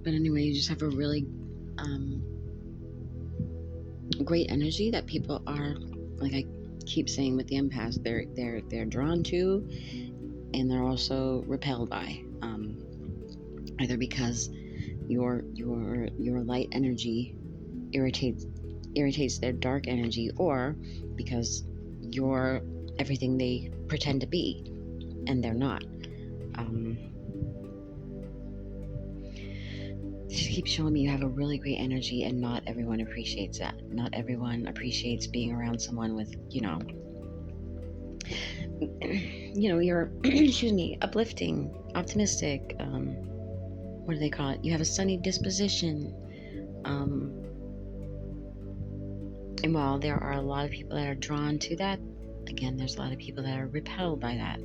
But anyway, you just have a really great energy that people are, like I keep saying with the empaths, they're drawn to, and they're also repelled by, either because your light energy irritates their dark energy, or because you're everything they pretend to be and they're not. Just keep showing me you have a really great energy, and not everyone appreciates that. Not everyone appreciates being around someone with, you're excuse me, uplifting, optimistic. What do they call it? You have a sunny disposition. And while there are a lot of people that are drawn to that, again, there's a lot of people that are repelled by that.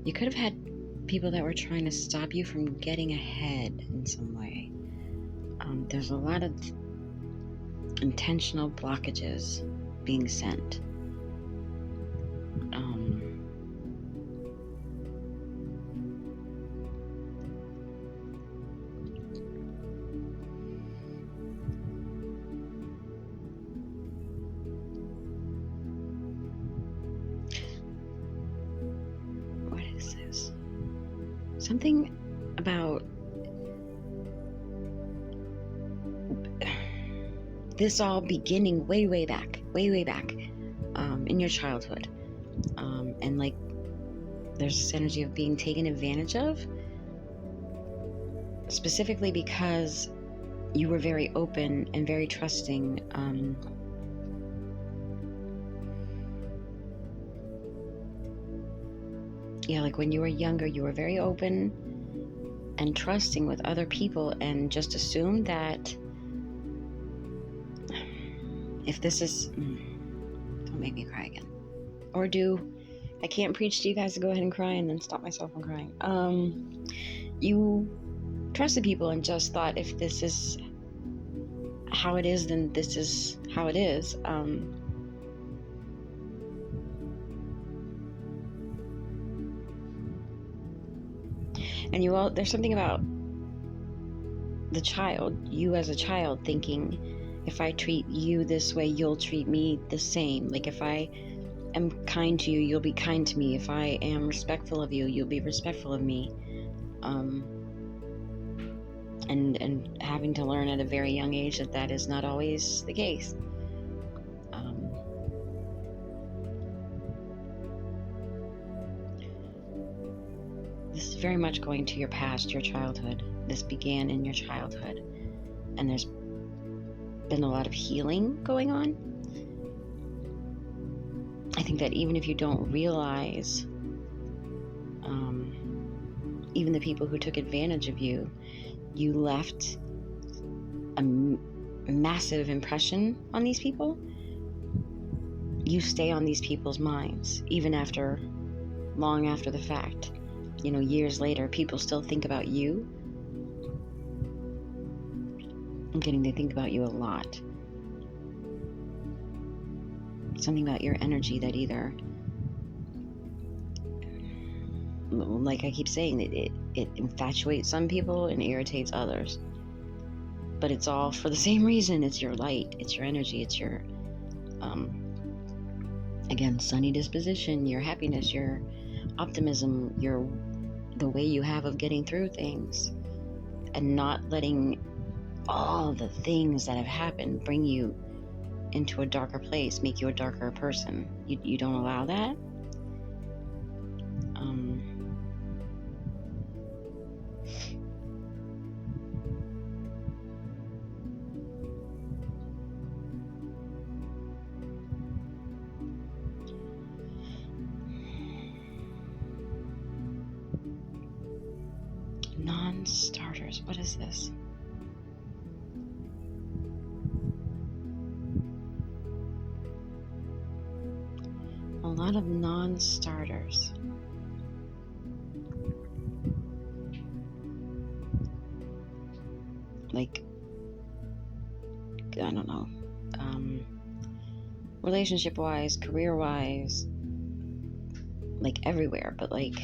You could have had people that were trying to stop you from getting ahead in some way. There's a lot of intentional blockages being sent. What is this? Something about this all beginning way back in your childhood, and like there's this energy of being taken advantage of, specifically because you were very open and very trusting. Like when you were younger, you were very open and trusting with other people, and just assumed that if this is, don't make me cry again, or I can't preach to you guys to go ahead and cry and then stop myself from crying. You trusted people and just thought, if this is how it is, then this is how it is. And there's something about you as a child, thinking, if I treat you this way, you'll treat me the same. Like if I am kind to you, you'll be kind to me. If I am respectful of you, you'll be respectful of me. And having to learn at a very young age that is not always the case. This is very much going to your past, your childhood. This began in your childhood, and there's been a lot of healing going on. I think that even if you don't realize, even the people who took advantage of you, you left a massive impression on these people. You stay on these people's minds, even long after the fact. Years later, people still think about you. They think about you a lot. Something about your energy that either, like I keep saying, it infatuates some people and irritates others. But it's all for the same reason. It's your light, it's your energy, it's your, again, sunny disposition, your happiness, your optimism, the way you have of getting through things, and not letting all the things that have happened bring you into a darker place, make you a darker person. You don't allow that. Non-starters. What is this? A lot of non-starters. Like, I don't know, relationship-wise, career-wise, like everywhere, but like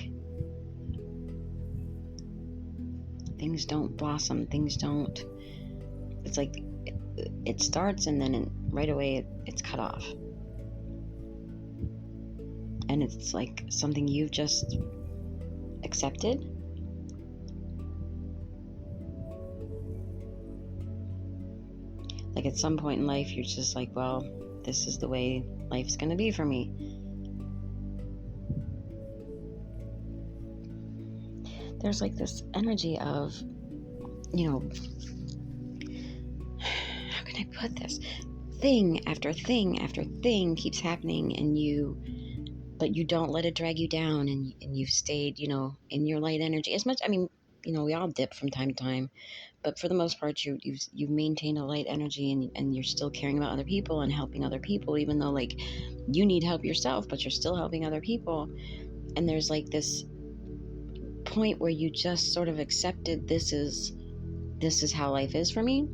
things don't blossom, things don't, it's like it starts and then right away it's cut off. And it's like something you've just accepted. Like at some point in life, you're just like, well, this is the way life's going to be for me. There's like this energy of, how can I put this? Thing after thing after thing keeps happening, but you don't let it drag you down, and you've stayed, in your light energy as much. I mean, we all dip from time to time, but for the most part, you've maintained a light energy, and you're still caring about other people and helping other people, even though like you need help yourself, but you're still helping other people. And there's like this point where you just sort of accepted this is how life is for me.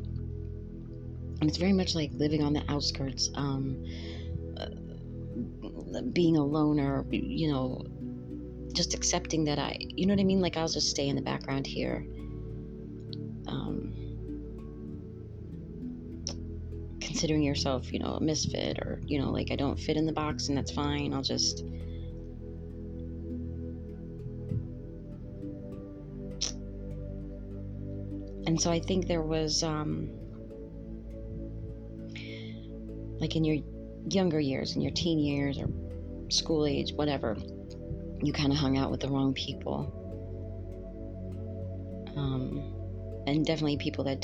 And it's very much like living on the outskirts, being a loner, just accepting that you know what I mean? Like I'll just stay in the background here. Considering yourself, a misfit, or, like I don't fit in the box, and that's fine. I'll just, and so I think there was, like in your younger years, in your teen years or school age, whatever, you kind of hung out with the wrong people. And definitely people that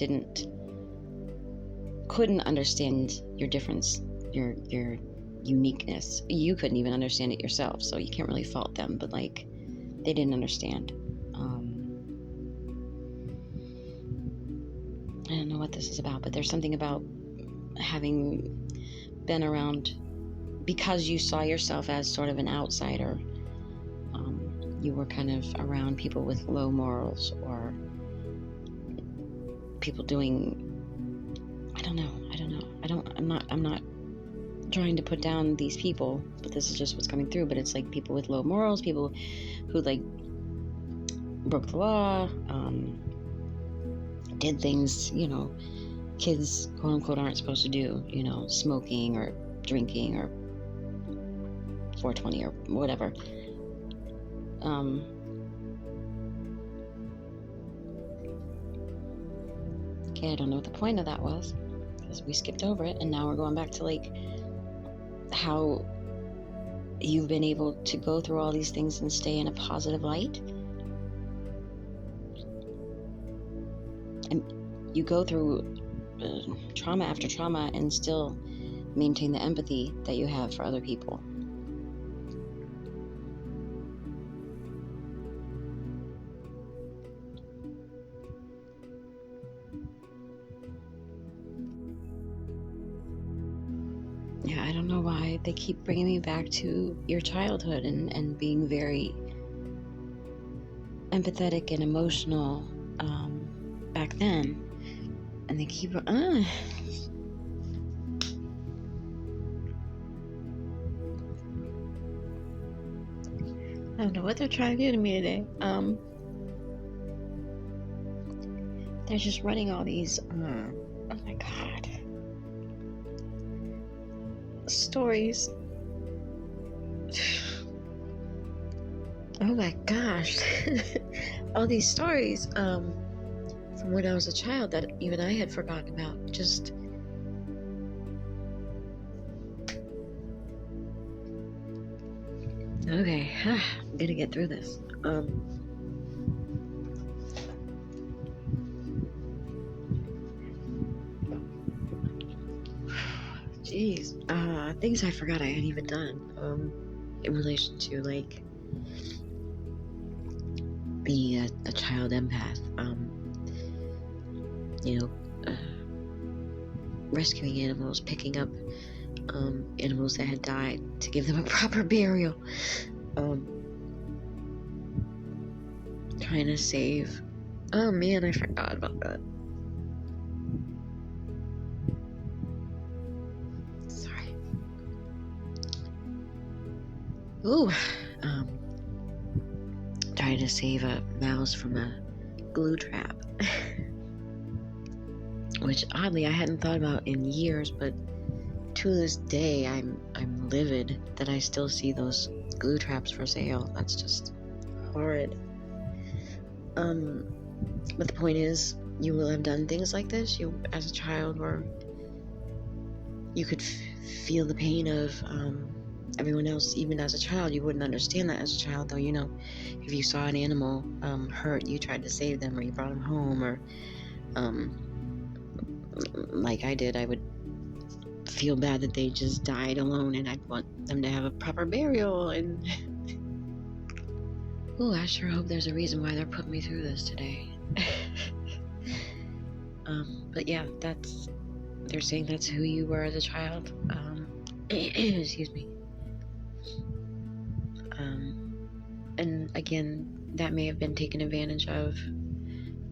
couldn't understand your difference, your uniqueness. You couldn't even understand it yourself, so you can't really fault them, but like they didn't understand. I don't know what this is about, but there's something about having been around, because you saw yourself as sort of an outsider. You were kind of around people with low morals, or people doing, I'm not trying to put down these people, but this is just what's coming through. But it's like people with low morals, people who like broke the law, did things, kids quote unquote aren't supposed to do, smoking or drinking or 420 or whatever. Okay, I don't know what the point of that was, because we skipped over it, and now we're going back to like how you've been able to go through all these things and stay in a positive light. And you go through trauma after trauma and still maintain the empathy that you have for other people. Yeah, I don't know why they keep bringing me back to your childhood and being very empathetic and emotional back then. And they keep, I don't know what they're trying to do to me today. They're just running all these, oh my God, stories. Oh my gosh. All these stories from when I was a child that even I had forgotten about. Just okay, I'm gonna get through this. Jeez, things I forgot I had even done in relation to like being a child empath. Rescuing animals, picking up animals that had died to give them a proper burial, trying to save. Oh man, I forgot about that. Sorry. Ooh, tried to save a mouse from a glue trap. Which oddly I hadn't thought about in years, but to this day I'm livid that I still see those glue traps for sale. That's just horrid. But the point is, you will have done things like this, you as a child, where you could feel the pain of everyone else. Even as a child, you wouldn't understand that as a child, though. If you saw an animal hurt, you tried to save them, or you brought them home, or like I did, I would feel bad that they just died alone, and I'd want them to have a proper burial. And oh, I sure hope there's a reason why they're putting me through this today. But yeah, they're saying that's who you were as a child. Excuse me. And again, that may have been taken advantage of.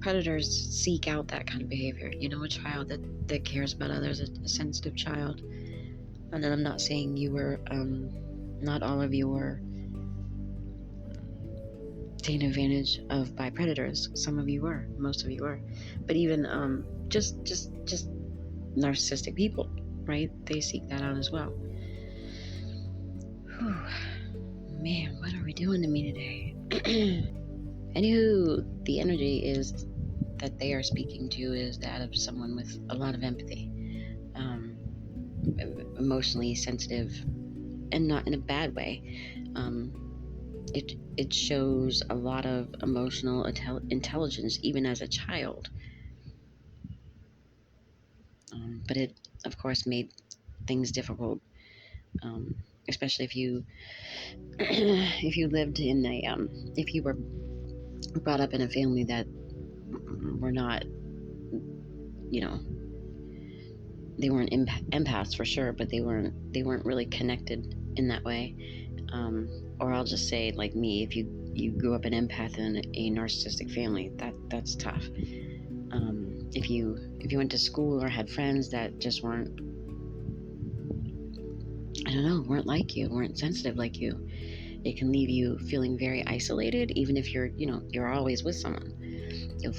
Predators seek out that kind of behavior. A child that cares about others, a sensitive child. And then I'm not saying you were, not all of you were taken advantage of by predators. Some of you were, most of you were. But even just narcissistic people, right? They seek that out as well. Whew. Man, what are we doing to me today? Anywho, the energy is that they are speaking to is that of someone with a lot of empathy, emotionally sensitive, and not in a bad way. It shows a lot of emotional intelligence even as a child, but it of course made things difficult, especially if you lived in if you were brought up in a family that were not, they weren't empaths for sure, but they weren't really connected in that way. Or I'll just say, like me, if you grew up an empath in a narcissistic family, that's tough. If you went to school or had friends that just weren't like you, weren't sensitive like you, it can leave you feeling very isolated. Even if you're always with someone, you'll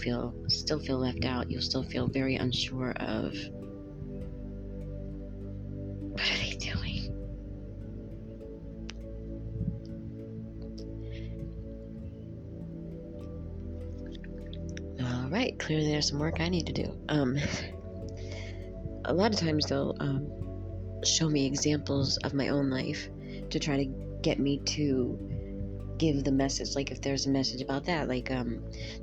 still feel left out. You'll still feel very unsure of, what are they doing? All right, clearly there's some work I need to do. A lot of times they'll show me examples of my own life to try to get me to give the message. Like if there's a message about that, like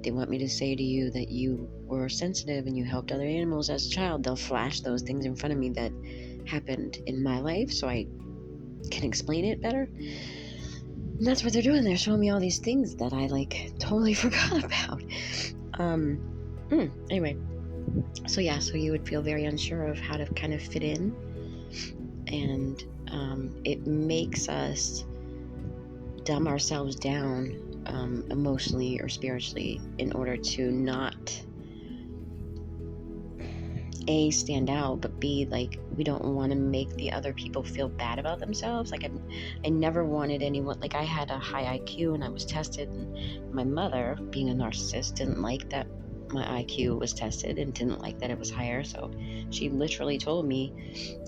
they want me to say to you that you were sensitive and you helped other animals as a child, they'll flash those things in front of me that happened in my life so I can explain it better. And that's what they're doing. They're showing me all these things that I totally forgot about. Anyway, so you would feel very unsure of how to kind of fit in, and it makes us dumb ourselves down emotionally or spiritually in order to not A, stand out, but B, we don't want to make the other people feel bad about themselves. I never wanted anyone, I had a high IQ and I was tested, and my mother, being a narcissist, didn't like that my IQ was tested and didn't like that it was higher, so she literally told me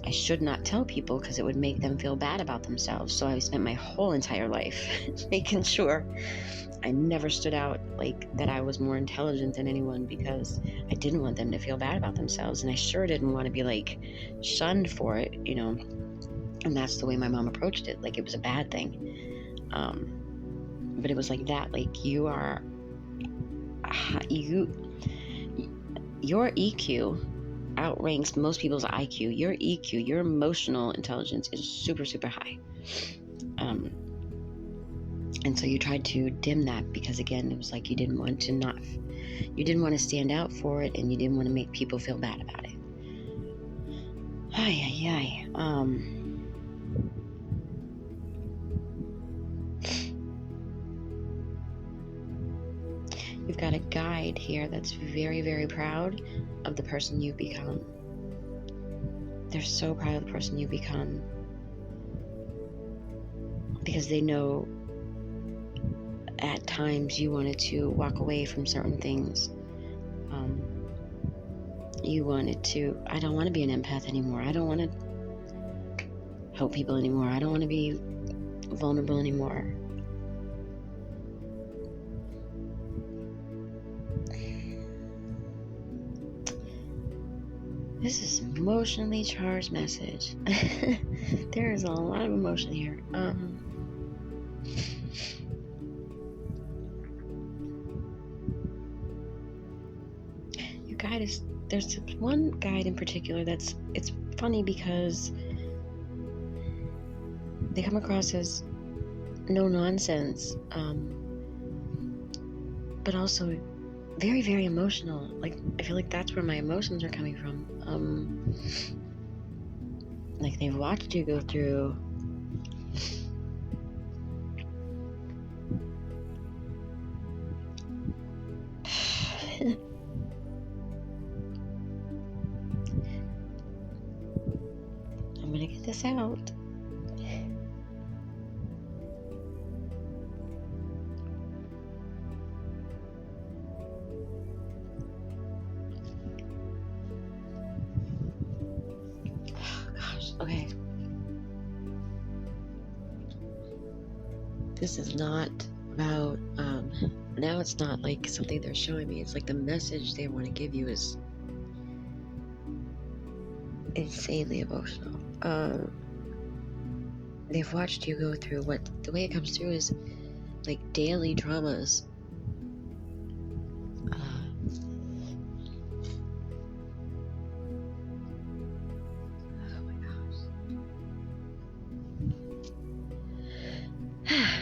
I should not tell people because it would make them feel bad about themselves. So I spent my whole entire life making sure I never stood out that I was more intelligent than anyone, because I didn't want them to feel bad about themselves, and I sure didn't want to be shunned for it, and that's the way my mom approached it, it was a bad thing. But it was like that, your EQ outranks most people's IQ. Your EQ, your emotional intelligence, is super, super high. And so you tried to dim that because, again, it was you didn't want to stand out for it, and you didn't want to make people feel bad about it. You've got a guide here that's very, very proud of the person you've become. They're so proud of the person you've become because they know at times you wanted to walk away from certain things. You wanted to, I don't want to be an empath anymore. I don't want to help people anymore. I don't want to be vulnerable anymore. This is emotionally charged message. There is a lot of emotion here. Your guide is, there's one guide in particular that's, it's funny because they come across as no nonsense, but also very, very emotional. Like, I feel like that's where my emotions are coming from. Like, they've watched you go through I'm gonna get this out. Okay. This is not about, now it's not like something they're showing me. It's like the message they want to give you is insanely emotional. They've watched you go through what, the way it comes through is like daily traumas.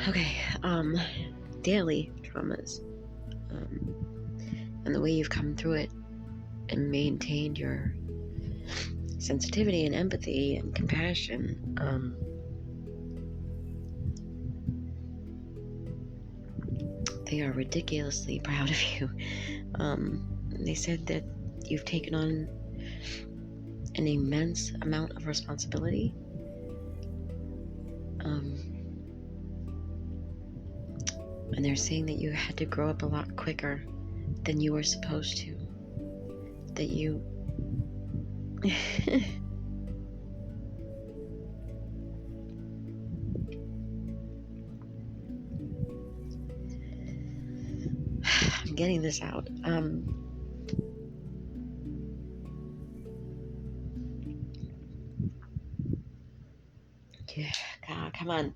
Okay, daily traumas, and the way you've come through it and maintained your sensitivity and empathy and compassion. They are ridiculously proud of you. They said that you've taken on an immense amount of responsibility. And they're saying that you had to grow up a lot quicker than you were supposed to. That you... I'm getting this out. Yeah, God, come on.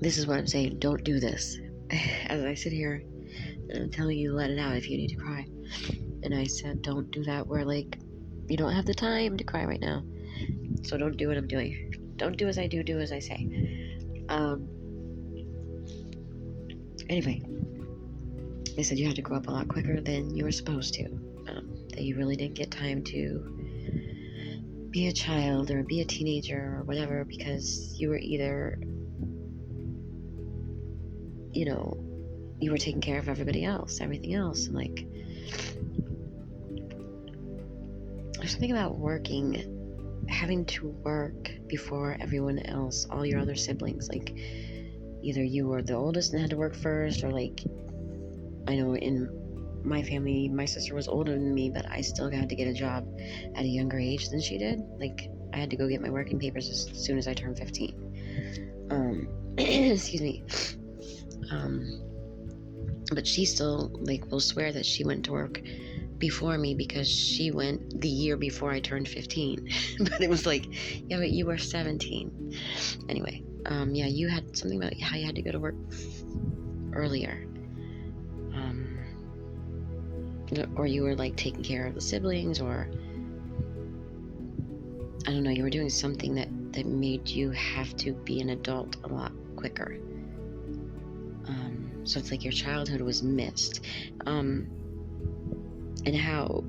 This is what I'm saying. Don't do this. As I sit here and I'm telling you to let it out if you need to cry. And I said, don't do that where, like, you don't have the time to cry right now. So don't do what I'm doing. Don't do as I do as I say. Anyway, they said you had to grow up a lot quicker than you were supposed to. That you really didn't get time to be a child or be a teenager or whatever because you were either, you know, you were taking care of everything else. And like, there's something about having to work before everyone else, all your other siblings. Like, either you were the oldest and had to work first, or like, I know in my family, my sister was older than me, but I still had to get a job at a younger age than she did. Like, I had to go get my working papers as soon as I turned 15. Excuse me. But she still, like, will swear that she went to work before me because she went the year before I turned 15. But it was like, yeah, but you were 17. Anyway, yeah, you had something about how you had to go to work earlier. Or you were like taking care of the siblings, or I don't know, you were doing something that made you have to be an adult a lot quicker. So it's like your childhood was missed. And how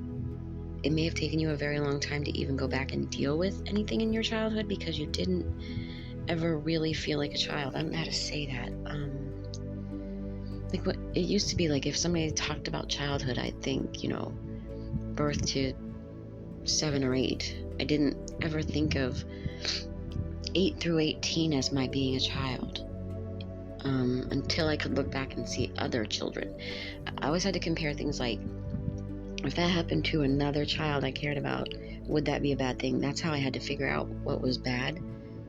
it may have taken you a very long time to even go back and deal with anything in your childhood because you didn't ever really feel like a child. I don't know how to say that. Like, what it used to be, like, if somebody talked about childhood, I'd think, you know, birth to 7 or 8. I didn't ever think of 8 through 18 as my being a child, until I could look back and see other children. I always had to compare things like, if that happened to another child I cared about, would that be a bad thing? That's how I had to figure out what was bad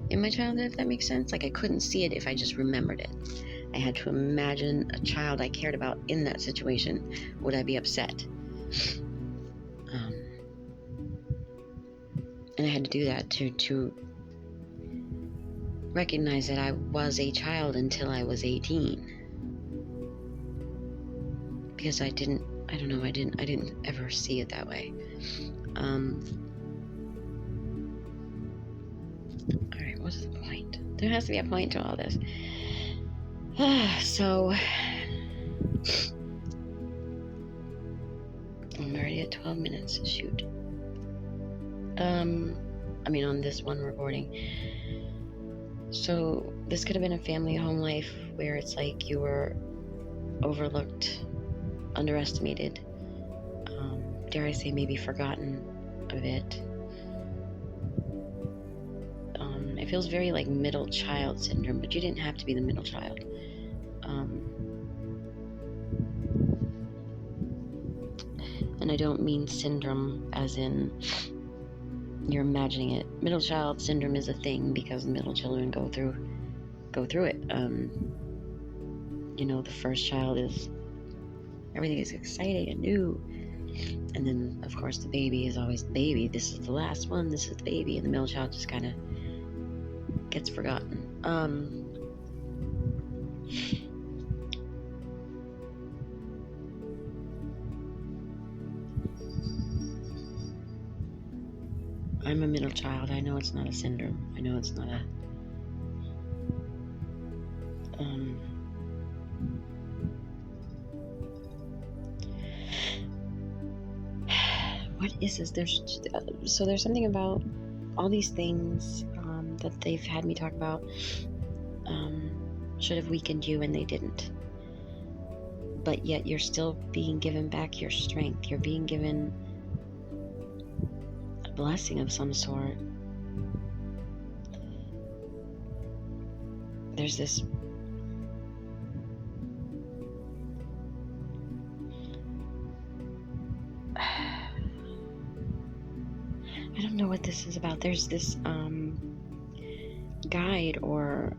in my childhood, if that makes sense. Like, I couldn't see it if I just remembered it. I had to imagine a child I cared about in that situation. Would I be upset? And I had to do that to recognize that I was a child until I was 18. Because I didn't ever see it that way. Alright, what's the point? There has to be a point to all this. So, I'm already at 12 minutes. Shoot. On this one recording. So, this could have been a family home life where it's like you were overlooked, underestimated, dare I say maybe forgotten a bit. It feels very like middle child syndrome, but you didn't have to be the middle child. And I don't mean syndrome as in you're imagining it. Middle child syndrome is a thing because middle children go through it. The first child is, everything is exciting and new, and then of course the baby is always the baby. This is the last one, this is the baby, and the middle child just kind of gets forgotten. I'm a middle child. I know it's not a syndrome. I know it's not a what is this? There's something about all these things that they've had me talk about should have weakened you, and they didn't. But yet you're still being given back your strength. You're being given a blessing of some sort. There's this I don't know what this is about. There's this guide, or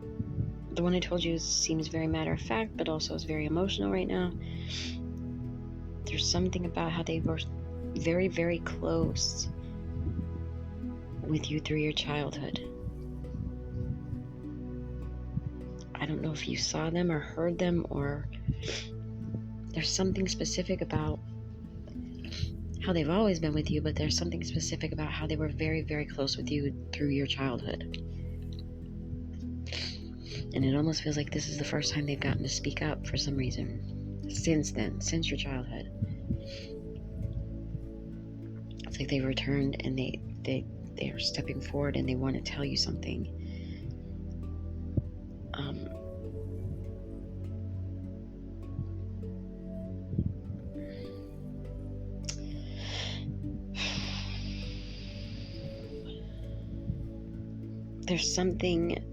the one I told you seems very matter of fact, but also is very emotional right now. There's something about how they were very, very close with you through your childhood. I don't know if you saw them or heard them, or there's something specific about how they've always been with you, but there's something specific about how they were very, very close with you through your childhood. And it almost feels like this is the first time they've gotten to speak up for some reason. Since then, since your childhood. It's like they've returned and they are stepping forward and they want to tell you something. There's something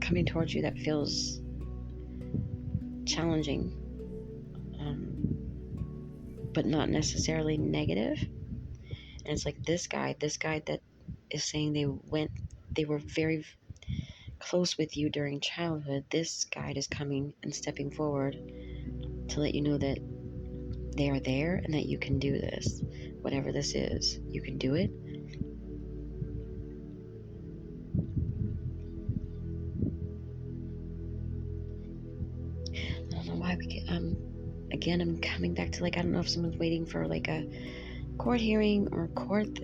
coming towards you that feels challenging, but not necessarily negative. And it's like this guy that is saying they were very close with you during childhood. This guide is coming and stepping forward to let you know that they are there and that you can do this. Whatever this is, you can do it. I don't know why again, I'm coming back to I don't know if someone's waiting for a court hearing or court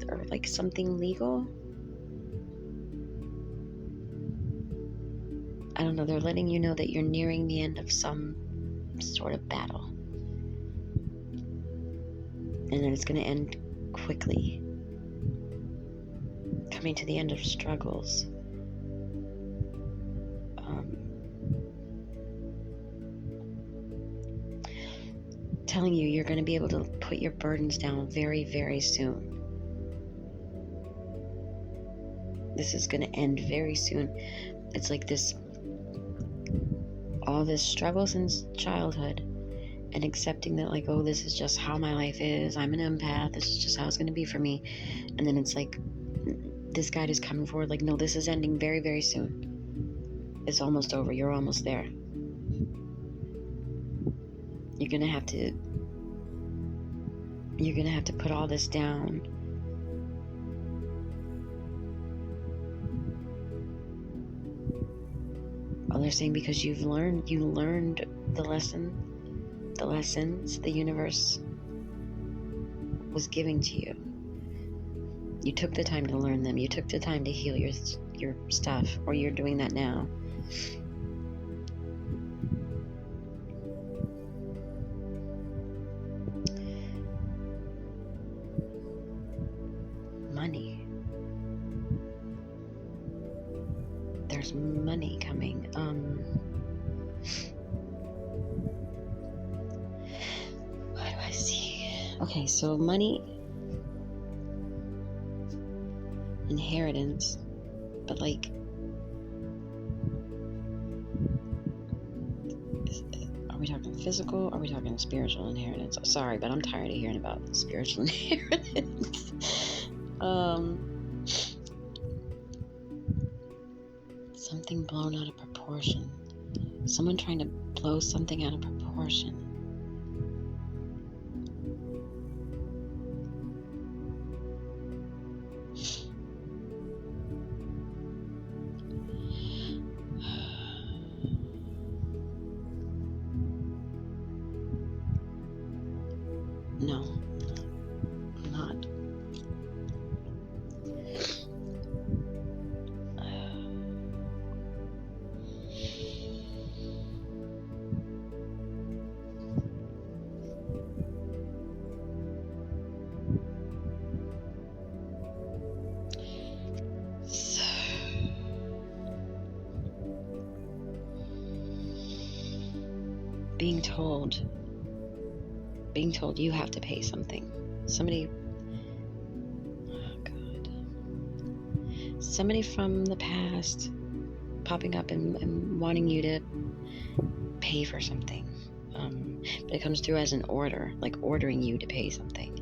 or something legal. I don't know, they're letting you know that you're nearing the end of some sort of battle. And that it's going to end quickly. Coming to the end of struggles. telling you you're going to be able to put your burdens down very, very soon. This is going to end very soon. It's like this, all this struggle since childhood, and accepting that, like, oh, this is just how my life is. I'm an empath. This is just how it's going to be for me. And then it's like, this guide is coming forward like, no, this is ending very, very soon. It's almost over. You're almost there. You're going to have to put all this down. Oh, they're saying because you learned the lessons the universe was giving to you. You took the time to learn them. You took the time to heal your stuff, or you're doing that now. Money. There's money coming. What do I see? Okay, so money, inheritance, but like, are we talking physical? Or are we talking spiritual inheritance? I'm sorry, but I'm tired of hearing about spiritual inheritance. Something blown out of proportion. Someone trying to blow something out of proportion. No, I'm not. Being told you have to pay something. Somebody from the past popping up and wanting you to pay for something. But it comes through as an order, like ordering you to pay something.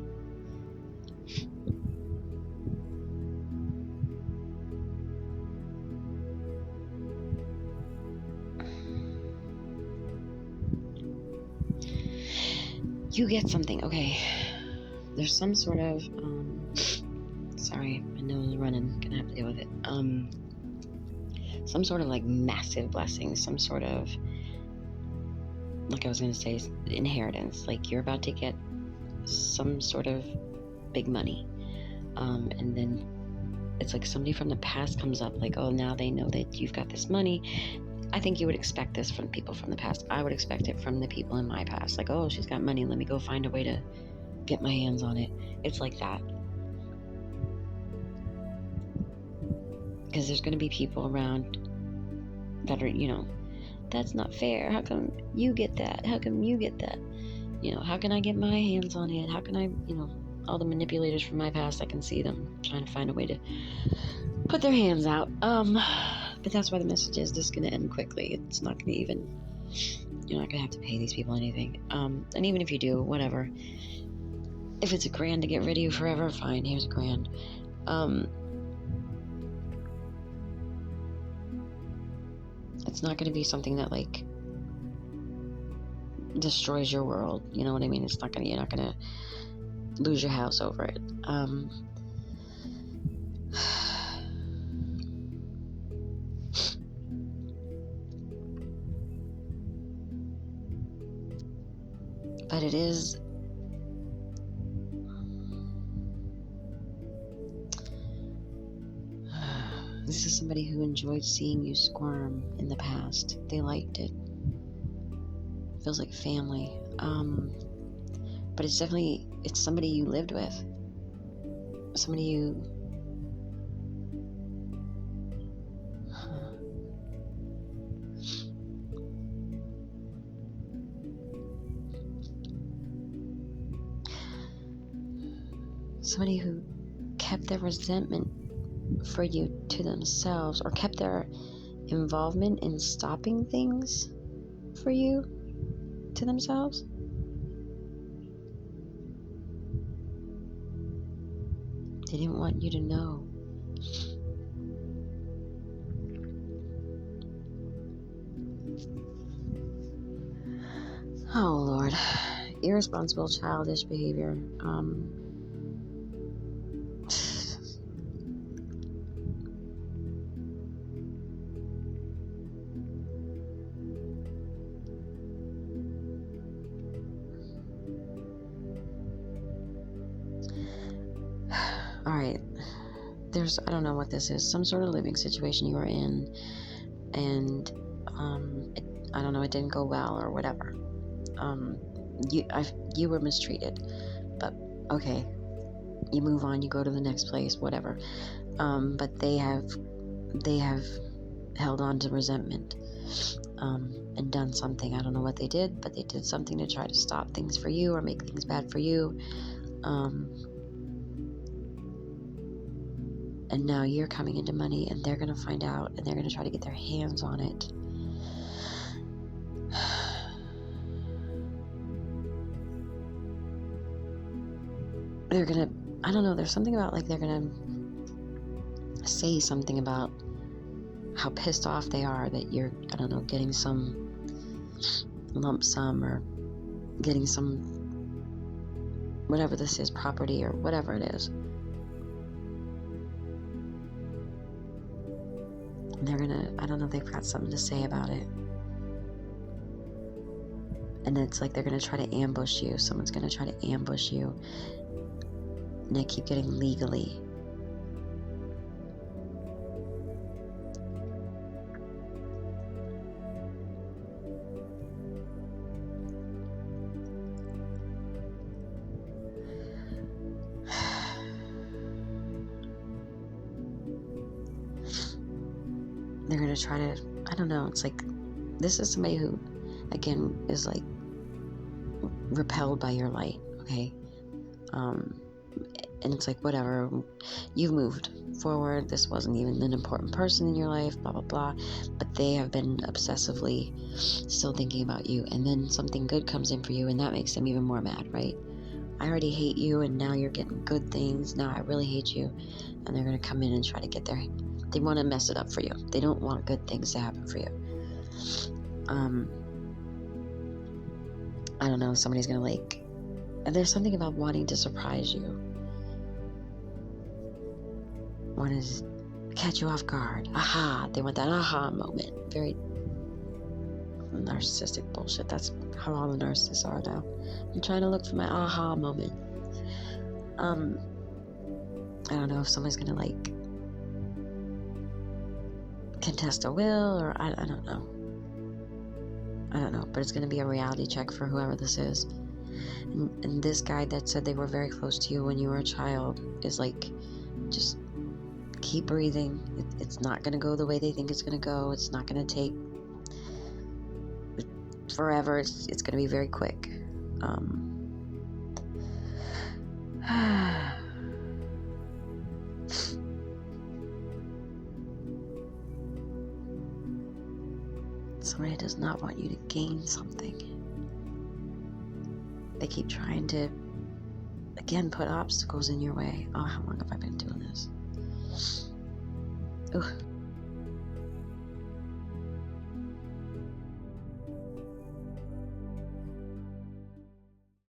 You get something, okay. There's some sort of, sorry, my nose is running, gonna have to deal with it. Some sort of like massive blessing, some sort of, like I was gonna say, inheritance. Like you're about to get some sort of big money. And then it's like somebody from the past comes up like, oh, now they know that you've got this money. I think you would expect this from people from the past. I would expect it from the people in my past. Like, oh, she's got money. Let me go find a way to get my hands on it. It's like that. Because there's going to be people around that are, that's not fair. How come you get that? How come you get that? How can I get my hands on it? How can I, all the manipulators from my past, I can see them trying to find a way to put their hands out. But that's why the message is this is going to end quickly. It's not going to you're not going to have to pay these people anything. And even if you do, whatever. If it's $1,000 to get rid of you forever, fine, here's $1,000. It's not going to be something that like destroys your world. You know what I mean? You're not going to lose your house over it. But it is this is somebody who enjoyed seeing you squirm in the past. They liked it. Feels like family. But it's somebody you lived with. Somebody you somebody who kept their resentment for you to themselves, or kept their involvement in stopping things for you to themselves. They didn't want you to know. Oh Lord. Irresponsible, childish behavior. All right. I don't know what this is. Some sort of living situation you were in, and I don't know. It didn't go well or whatever. You were mistreated, but okay. You move on. You go to the next place, whatever. But they have held on to resentment, and done something. I don't know what they did, but they did something to try to stop things for you or make things bad for you. And now you're coming into money, and they're going to find out, and they're going to try to get their hands on it. They're going to, I don't know, there's something about like they're going to say something about how pissed off they are that you're, I don't know, getting some lump sum, or getting some, whatever this is, property or whatever it is. And they're going to, I don't know, they've got something to say about it. And it's like they're going to try to ambush you. Someone's going to try to ambush you. And they keep getting legally. They're going to try to, I don't know, it's like, this is somebody who, again, is like repelled by your light, okay? And it's like, whatever, you've moved forward, this wasn't even an important person in your life, blah, blah, blah, but they have been obsessively still thinking about you, and then something good comes in for you, and that makes them even more mad, right? I already hate you, and now you're getting good things, now I really hate you, and they're going to come in and try to get they want to mess it up for you. They don't want good things to happen for you. I don't know, somebody's going to like, there's something about wanting to surprise you. Want to catch you off guard. Aha! They want that aha moment. Very narcissistic bullshit. That's how all the narcissists are now. I'm trying to look for my aha moment. I don't know if somebody's gonna like contest a will, or I don't know. I don't know, but it's gonna be a reality check for whoever this is. And this guy that said they were very close to you when you were a child is like, just keep breathing. It's not going to go the way they think it's going to go. It's not going to take forever. It's going to be very quick. Somebody does not want you to gain something. They keep trying to, again, put obstacles in your way. Oh, how long have I been doing this? Ugh.